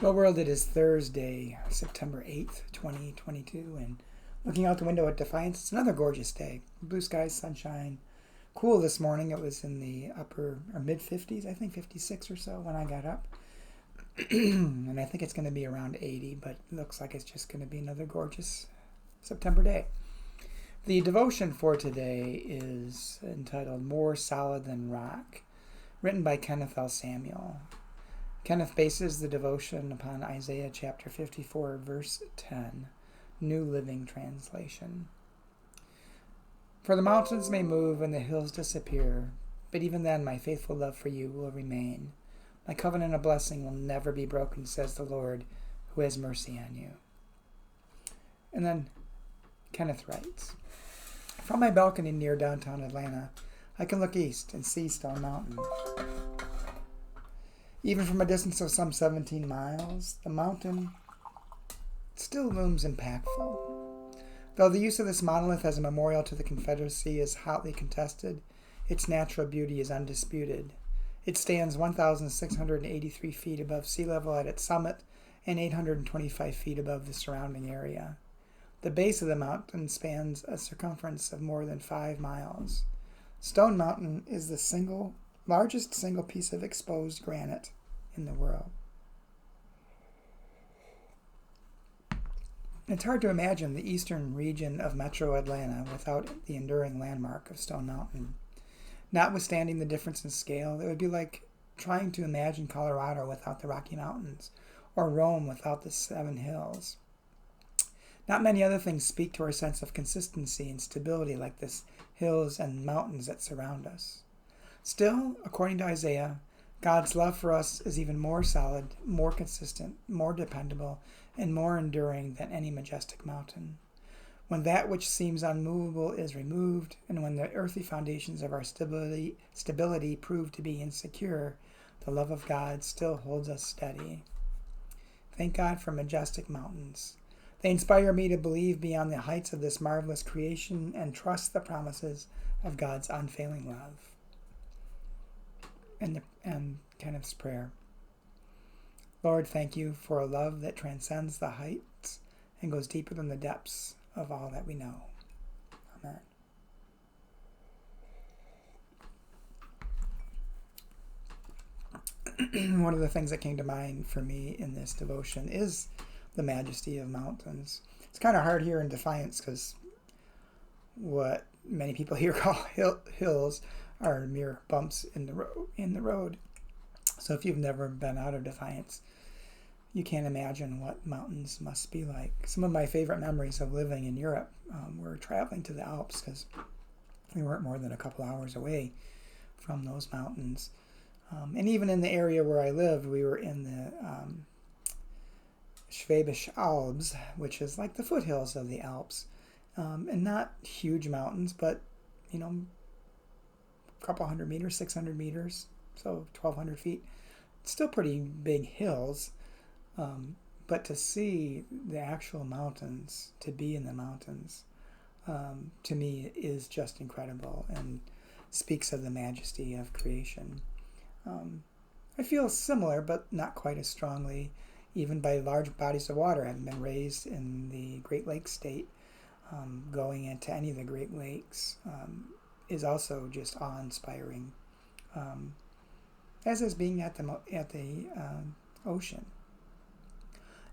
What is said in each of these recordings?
Well, world, it is Thursday, September 8th, 2022, and looking out the window at Defiance, it's another gorgeous day. Blue skies, sunshine, cool this morning. It was in the upper or mid 50s, I think 56 or so when I got up. And I think it's going to be around 80, but it looks like it's just going to be another gorgeous September day. The devotion for today is entitled More Solid Than Rock, written by Kenneth L. Samuel. Kenneth bases the devotion upon Isaiah chapter 54, verse 10, New Living Translation. For the mountains may move and the hills disappear, but even then my faithful love for you will remain. My covenant of blessing will never be broken, says the Lord, who has mercy on you. And then Kenneth writes, from my balcony near downtown Atlanta, I can look east and see Stone Mountain. Even from a distance of some 17 miles, the mountain still looms impactful. Though the use of this monolith as a memorial to the Confederacy is hotly contested, its natural beauty is undisputed. It stands 1,683 feet above sea level at its summit and 825 feet above the surrounding area. The base of the mountain spans a circumference of more than 5 miles. Stone Mountain is the largest single piece of exposed granite in the world. It's hard to imagine the eastern region of metro Atlanta without the enduring landmark of Stone Mountain. Notwithstanding the difference in scale, it would be like trying to imagine Colorado without the Rocky Mountains, or Rome without the Seven Hills. Not many other things speak to our sense of consistency and stability like the hills and mountains that surround us. Still, according to Isaiah, God's love for us is even more solid, more consistent, more dependable, and more enduring than any majestic mountain. When that which seems unmovable is removed, and when the earthly foundations of our stability prove to be insecure, the love of God still holds us steady. Thank God for majestic mountains. They inspire me to believe beyond the heights of this marvelous creation and trust the promises of God's unfailing love. And Kenneth's prayer. Lord, thank you for a love that transcends the heights and goes deeper than the depths of all that we know. Amen. One of the things that came to mind for me in this devotion is the majesty of mountains. It's kind of hard here in Defiance because what many people here call hills are mere bumps in the road. So if you've never been out of Defiance, you can't imagine what mountains must be like. Some of my favorite memories of living in Europe were traveling to the Alps because we weren't more than a couple hours away from those mountains. And even in the area where I lived, we were in the Schwäbisch Alps, which is like the foothills of the Alps. And not huge mountains, but, a couple hundred meters, 600 meters, so 1,200 feet. It's still pretty big hills, but to see the actual mountains, to be in the mountains, to me is just incredible and speaks of the majesty of creation. I feel similar, but not quite as strongly, even by large bodies of water. Having been raised in the Great Lakes state, going into any of the Great Lakes is also just awe-inspiring, as is being at the ocean.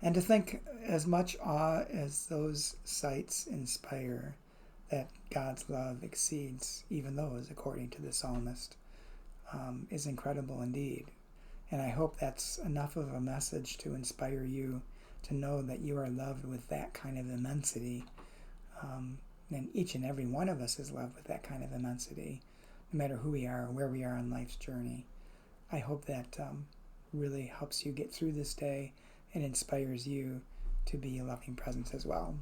And to think as much awe as those sights inspire, that God's love exceeds even those, according to the psalmist, is incredible indeed. And I hope that's enough of a message to inspire you to know that you are loved with that kind of immensity. And each and every one of us is loved with that kind of immensity, no matter who we are or where we are on life's journey. I hope that really helps you get through this day and inspires you to be a loving presence as well.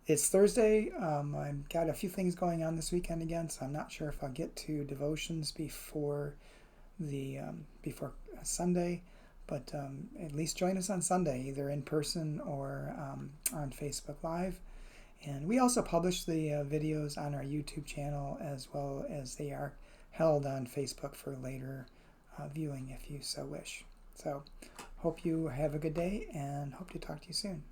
It's Thursday. I've got a few things going on this weekend again, so I'm not sure if I'll get to devotions before Sunday, but at least join us on Sunday, either in person or on Facebook Live. And we also publish the videos on our YouTube channel, as well as they are held on Facebook for later viewing if you so wish. So Hope you have a good day and hope to talk to you soon.